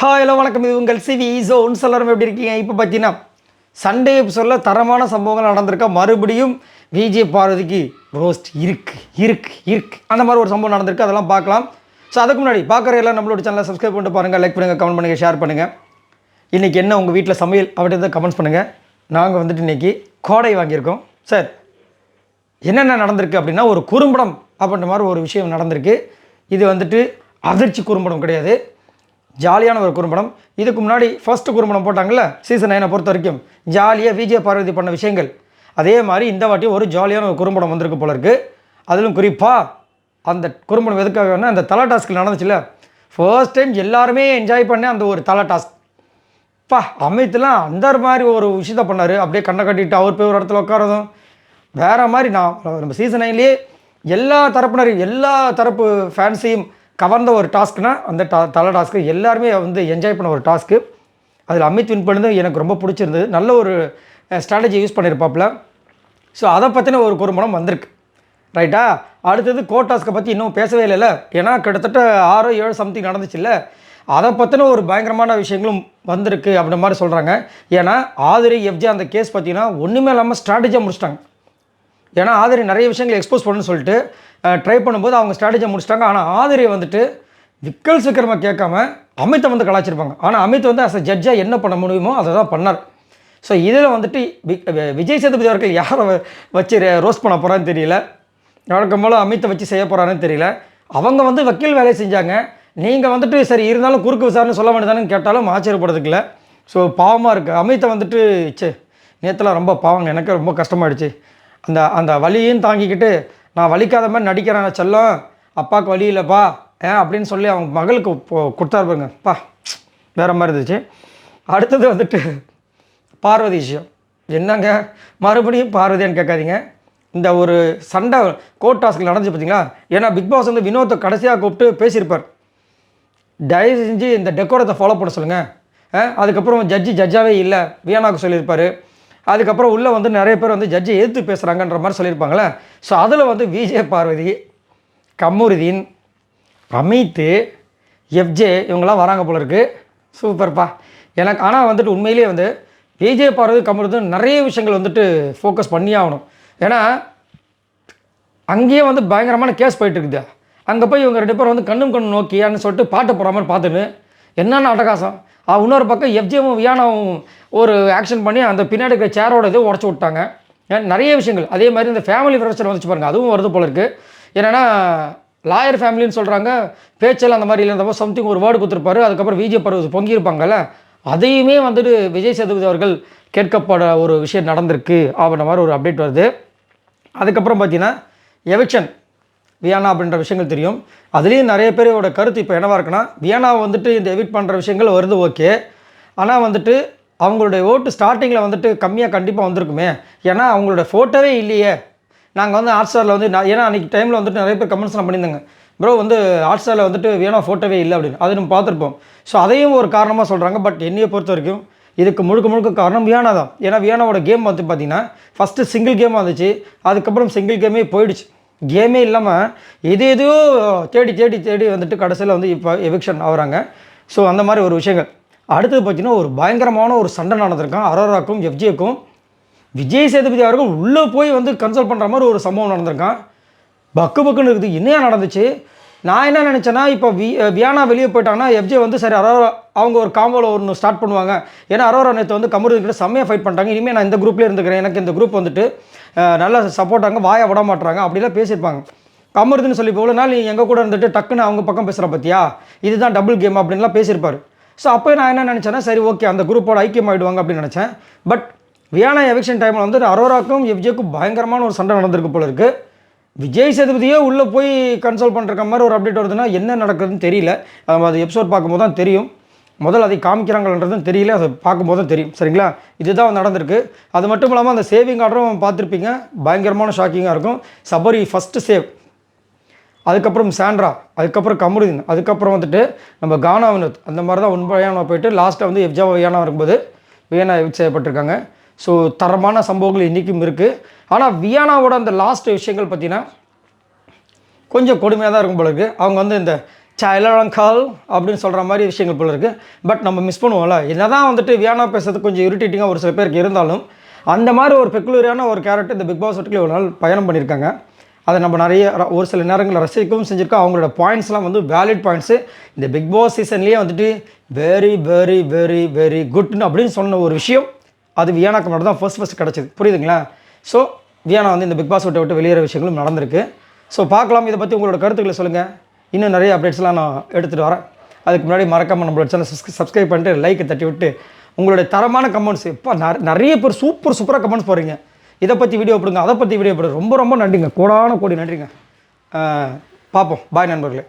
Hello வணக்கம், இது உங்கள் சிவி ஜோன். எல்லாரும் எப்படி இருக்கீங்க? இப்போ பார்த்தீங்கன்னா சண்டே எபிசோடில் தரமான சம்பவங்கள் நடந்திருக்கா. மறுபடியும் விஜய் பார்வதிக்கு ரோஸ்ட் இருக்கு அந்த மாதிரி ஒரு சம்பவம் நடந்திருக்கு. அதெல்லாம் பார்க்கலாம். ஸோ அதுக்கு முன்னாடி பார்க்குற எல்லாம் நம்மளோட சேனலை சப்ஸ்கிரைப் பண்ணிட்டு பாருங்கள், லைக் பண்ணுங்கள், கமெண்ட் பண்ணுங்கள், ஷேர் பண்ணுங்கள். இன்றைக்கி என்ன உங்கள் வீட்டில் சமையல் அப்படின்றத கமெண்ட்ஸ் பண்ணுங்கள். நாங்கள் வந்துட்டு இன்றைக்கி கோடை வாங்கியிருக்கோம். சார் என்னென்ன நடந்திருக்கு அப்படின்னா, ஒரு குறும்படம் அப்படின்ற மாதிரி ஒரு விஷயம் நடந்திருக்கு. இது வந்துட்டு அதிர்ச்சி குறும்படம் கிடையாது, ஜாலியான ஒரு குறும்படம். இதுக்கு முன்னாடி ஃபர்ஸ்ட் குறும்படம் போட்டாங்கள்ல சீசன் 9 பொறுத்த வரைக்கும் ஜாலியாக விஜய் பார்வதி பண்ண விஷயங்கள், அதே மாதிரி இந்த வாட்டி ஒரு ஜாலியான ஒரு குறும்படம் வந்திருக்கு போல இருக்குது. அதிலும் குறிப்பாக அந்த குறும்படம் எதுக்காகனா, அந்த தலை டாஸ்கில் நடந்துச்சுல, ஃபர்ஸ்ட் டைம் எல்லாருமே என்ஜாய் பண்ண அந்த ஒரு தலை டாஸ்க். அமித்லாம் அந்த மாதிரி ஒரு விஷயத்தை பண்ணார். அப்படியே கண்ணை கட்டிட்டு அவர் போய் ஒரு இடத்துல உட்காரதும் வேறு மாதிரி. நம்ம சீசன் 9லேயே எல்லா தரப்பினரையும் எல்லா தரப்பு ஃபேன்ஸையும் கவர்ந்த ஒரு டாஸ்க்னால் அந்த தலை டாஸ்க்கு எல்லாருமே வந்து என்ஜாய் பண்ண ஒரு டாஸ்க்கு. அதில் அமித் வின் பண்ணது எனக்கு ரொம்ப பிடிச்சிருந்தது. நல்ல ஒரு ஸ்ட்ராட்டஜி யூஸ் பண்ணியிருப்பாப்புல. ஸோ அதை பற்றின ஒரு குறும்படம் வந்திருக்கு, ரைட்டா. அடுத்தது டாஸ்க்கை பற்றி இன்னும் பேசவே இல்லைல்ல, ஏன்னா கிட்டத்தட்ட 6-7 சம்திங் நடந்துச்சு இல்லை. அதை பற்றின ஒரு பயங்கரமான விஷயங்களும் வந்திருக்கு அப்படின்ற மாதிரி சொல்கிறாங்க. ஏன்னா ஆதிரி எஃப்ஜே அந்த கேஸ் பார்த்தீங்கன்னா ஒன்றுமே இல்லாமல் ஸ்ட்ராட்டஜியாக முடிச்சிட்டாங்க. ஏன்னா ஆதிரி நிறைய விஷயங்களை எக்ஸ்போஸ் பண்ணணும்னு சொல்லிட்டு ட்ரை பண்ணும்போது அவங்க ஸ்ட்ராட்டஜியை முடிச்சிட்டாங்க. ஆனால் ஆதிரியை வந்துட்டு விக்கல் விக்ரமா கேட்காம அமித்தை வந்து கலாச்சிருப்பாங்க. ஆனால் அமித் வந்து அஸ் அ ஜட்ஜாக என்ன பண்ண முடியுமோ அதை தான் பண்ணார். ஸோ இதில் வந்துட்டு விஜய் சேதுபதி அவர்கள் யாரை வச்சு ரோஸ்ட் பண்ண போகிறான்னு தெரியல, வழக்கம் போல் அமித்தை வச்சு செய்ய போகிறான்னு தெரியல. அவங்க வந்து வக்கீல் வேலையை செஞ்சாங்க. நீங்கள் வந்துட்டு சரி இருந்தாலும் குறுக்கு விசாரணை சொல்ல வேண்டியதானு கேட்டாலும் ஆச்சரியப்படுறதுக்கு இல்லை. ஸோ பாவமாக இருக்குது. அமித்தை வந்துட்டு நேற்றுலாம் ரொம்ப பாவங்க, எனக்கு ரொம்ப கஷ்டமாயிடுச்சு. அந்த வலியும் தாங்கிக்கிட்டு நான் வலிக்காத மாதிரி நடிக்கிறேன் செல்லம், அப்பாவுக்கு வலி இல்லைப்பா அப்படின்னு சொல்லி அவங்க மகளுக்கு கொடுத்தாரு பாருங்கப்பா, வேறு மாதிரி இருந்துச்சு. அடுத்தது வந்துட்டு பார்வதி விஷயம். என்னங்க மறுபடியும் பார்வதியான்னு கேட்காதீங்க. இந்த ஒரு சண்டை டாஸ்கில் நடந்துச்சு பார்த்தீங்களா. ஏன்னா பிக் பாஸ் வந்து வினோத்தை கடைசியாக கூப்பிட்டு பேசியிருப்பார், தயவு செஞ்சு இந்த டெக்கோரத்தை ஃபாலோ பண்ண சொல்லுங்கள். அதுக்கப்புறம் ஜட்ஜாகவே இல்லை வியானாவுக்கு சொல்லியிருப்பார். அதுக்கப்புறம் உள்ளே வந்து நிறைய பேர் வந்து ஜட்ஜை எதிர்த்து பேசுகிறாங்கன்ற மாதிரி சொல்லியிருப்பாங்களே. ஸோ அதில் வந்து விஜய் பார்வதி, கமருதீன், அமித், எஃப்ஜே இவங்களாம் வராங்க போல இருக்குது. சூப்பர்ப்பா எனக்கு. ஆனால் வந்துட்டு உண்மையிலே வந்து விஜய் பார்வதி கமருதீன் நிறைய விஷயங்கள் வந்துட்டு ஃபோக்கஸ் பண்ணி ஆகணும். ஏன்னா அங்கேயே வந்து பயங்கரமான கேஸ் போயிட்டு இருக்குது. அங்கே போய் இவங்க 2 பேர் வந்து கண்ணு நோக்கியான்னு சொல்லிட்டு பாட்டு போகிற மாதிரி பார்த்துன்னு என்னென்ன அட்டகாசம். இன்னொரு பக்கம் எஃப்ஜேவும் வியானாவும் ஒரு ஆக்ஷன் பண்ணி அந்த பின்னாடி இருக்கிற சேரோட இது உடச்சி விட்டாங்க. நிறைய விஷயங்கள். அதே மாதிரி இந்த ஃபேமிலி பிரச்சனை வந்துச்சு பாருங்கள், அதுவும் வருது போல இருக்குது. ஏன்னா லாயர் ஃபேமிலின்னு சொல்கிறாங்க, பேச்செல்லாம் அந்த மாதிரி இல்லை, இந்த மாதிரி சம்திங் ஒரு வேர்டு கொடுத்துருப்பாரு. அதுக்கப்புறம் விஜய் பருவ பொங்கியிருப்பாங்கல்ல, அதையுமே வந்துட்டு விஜய் சேதுபதி அவர்கள் கேட்கப்பட ஒரு விஷயம் நடந்திருக்கு அப்படின்ற மாதிரி ஒரு அப்டேட் வருது. அதுக்கப்புறம் பார்த்தீங்கன்னா எவிக்ஷன் வியானா அப்படின்ற விஷயங்கள் தெரியும். அதுலேயும் நிறைய பேரோட கருத்து இப்போ என்னவாக இருக்குன்னா, வியானாவை வந்துட்டு இந்த எவிட் பண்ணுற விஷயங்கள் வருது ஓகே, ஆனால் வந்துட்டு அவங்களுடைய ஓட்டு ஸ்டார்டிங்கில் வந்துட்டு கம்மியாக கண்டிப்பாக வந்திருக்குமே. ஏன்னா அவங்களோட ஃபோட்டோவே இல்லையே. நாங்கள் வந்து ஹாட்ஸ்டாரில் வந்து ஏன்னா அன்றைக்கி டைமில் வந்துட்டு நிறைய பேர் கமெண்ட்ஸ்லாம் பண்ணியிருந்தாங்க, ப்ரோ வந்து ஹாட்ஸ்டாரில் வந்துட்டு வியானா ஃபோட்டோவே இல்லை அப்படின்னு. அது நம்ம பார்த்துருப்போம். ஸோ அதையும் ஒரு காரணமாக சொல்கிறாங்க. பட் என்னையை பொறுத்த வரைக்கும் இதுக்கு முழுக்க காரணம் வியானா தான். ஏன்னா வியானாவோட கேம் வந்து பார்த்திங்கன்னா ஃபஸ்ட்டு சிங்கிள் கேமாக இருந்துச்சு, அதுக்கப்புறம் சிங்கிள் கேமே போயிடுச்சு. கேமே இல்லாமல் எதையோ தேடி வந்துட்டு கடைசியில் வந்து இப்போ எவிக்ஷன் ஆகுறாங்க. ஸோ அந்த மாதிரி ஒரு விஷயங்கள். அடுத்தது பார்த்திங்கன்னா ஒரு பயங்கரமான ஒரு சண்டை நடந்திருக்கான் அரோராக்கும் எஃப்ஜேக்கும். விஜய் சேதுபதி அவர்கள் உள்ளே போய் வந்து கன்சல்ட் பண்ணுற மாதிரி ஒரு சம்பவம் நடந்திருக்கான். பக்குன்னு இருக்குது. என்னையா நடந்துச்சு? நான் என்ன நினச்சேன்னா, இப்போ வியானா வெளியே போயிட்டாங்கன்னா எஃப்ஜே வந்து சரி அரோரா அவங்க ஒரு காம்போவில் ஒன்று ஸ்டார்ட் பண்ணுவாங்க. ஏன்னா அரோரா நேற்று வந்து கமருதீன் கிட்ட செம்மையாக ஃபைட் பண்ணிட்டாங்க, இனிமேல் நான் இந்த குரூப்லேயே இருந்துக்கிறேன், எனக்கு இந்த குரூப் வந்துட்டு நல்லா சப்போர்ட்டாங்க, வாயை விட மாட்டுறாங்க அப்படிலாம் பேசியிருப்பாங்க. கமருதீன் சொல்லி இவ்வளோ நாள் நீ எங்கள் கூட இருந்துட்டு டக்குன்னு அவங்க பக்கம் பேசுகிற பார்த்தியா, இதுதான் டபுள் கேம் அப்படின்லாம் பேசியிருப்பார். ஸோ அப்போ நான் என்ன நினச்சேன்னா, சரி ஓகே அந்த குரூப்போட ஐக்கியம் ஆகிடுவாங்க அப்படின்னு நினச்சேன். பட் வியானா எவிக்ஷன் டைமில் வந்து அரோராக்கும் எஃப்ஜேக்கும் பயங்கரமான ஒரு சண்டை நடந்திருக்கு போல இருக்குது. விஜய் சேதுபதியே உள்ளே போய் கன்சல்ட் பண்ணுற மாதிரி ஒரு அப்டேட் வருதுன்னா என்ன நடக்குதுன்னு தெரியல. அது எபிசோட் பார்க்கும்போது தான் தெரியும். முதல்ல அதை காமிக்கிறாங்கன்றதும் தெரியல, அதை பார்க்கும்போது தான் தெரியும். சரிங்களா, இதுதான் நடந்திருக்கு. அது மட்டும் இல்லாமல் அந்த சேவிங் ஆர்டரும் பார்த்துருப்பீங்க, பயங்கரமான ஷாக்கிங்காக இருக்கும். சபரி ஃபஸ்ட்டு சேவ், அதுக்கப்புறம் சாண்ட்ரா, அதுக்கப்புறம் கமருதீன், அதுக்கப்புறம் வந்துட்டு நம்ம கானா வினோத், அந்த மாதிரி தான் உண்மையான போயிட்டு லாஸ்ட்டாக வந்து வியானா இருக்கும்போது வியானா எவிட் செய்யப்பட்டிருக்காங்க. ஸோ தரமான சம்பவங்கள் இன்றைக்கும் இருக்குது. ஆனால் வியானாவோட அந்த லாஸ்ட் விஷயங்கள் பார்த்திங்கன்னா கொஞ்சம் கொடுமையாக தான் இருக்கும் போல இருக்குது. அவங்க வந்து இந்த சைலங்கால் அப்படின்னு சொல்கிற மாதிரி விஷயங்கள் போல இருக்குது. பட் நம்ம மிஸ் பண்ணுவோம்ல, என்ன தான் வந்துட்டு வியானா பேசுறது கொஞ்சம் இரிட்டேட்டிங்காக ஒரு சில பேருக்கு இருந்தாலும் அந்த மாதிரி ஒரு பெக்குலரியான ஒரு கேரக்டர் இந்த பிக் பாஸ் வீட்டுக்குள்ள ஒரு நாள் பயணம் பண்ணியிருக்காங்க. அதை நம்ம நிறைய ஒரு சில நேரங்களில் ரசிக்கவும் செஞ்சுருக்கோம். அவங்களோட பாயிண்ட்ஸ்லாம் வந்து வேலிட் பாயிண்ட்ஸு. இந்த பிக் பாஸ் சீசன்லேயே வந்துட்டு வெரி வெரி வெரி வெரி குட்னு அப்படின்னு சொன்ன ஒரு விஷயம் அது வியானாக்கு மட்டும் தான் ஃபர்ஸ்ட் கிடச்சிது. புரியுதுங்களா? ஸோ வியானா வந்து இந்த பிக் பாஸ் விட்டு வெளியேற விஷயங்களும் நடந்திருக்கு. ஸோ பார்க்கலாம். இதை பற்றி உங்களோட கருத்துக்களை சொல்லுங்கள். இன்னும் நிறைய அப்டேட்ஸ்லாம் நான் எடுத்துகிட்டு வரேன். அதுக்கு முன்னாடி மறக்காமல் நம்மளோட சேனல் சப்ஸ்கிரைப் பண்ணிட்டு லைக்கை தட்டி விட்டு உங்களுடைய தரமான கமெண்ட்ஸ் இப்போ நிறைய பேர் சூப்பராக கமெண்ட்ஸ் போடுறீங்க. இதை பற்றி வீடியோ போடுங்க, அதை பற்றி வீடியோ போடுங்க. ரொம்ப ரொம்ப நன்றிங்க, கோடான கோடி நன்றிங்க. பார்ப்போம். பாய் நண்பர்களே.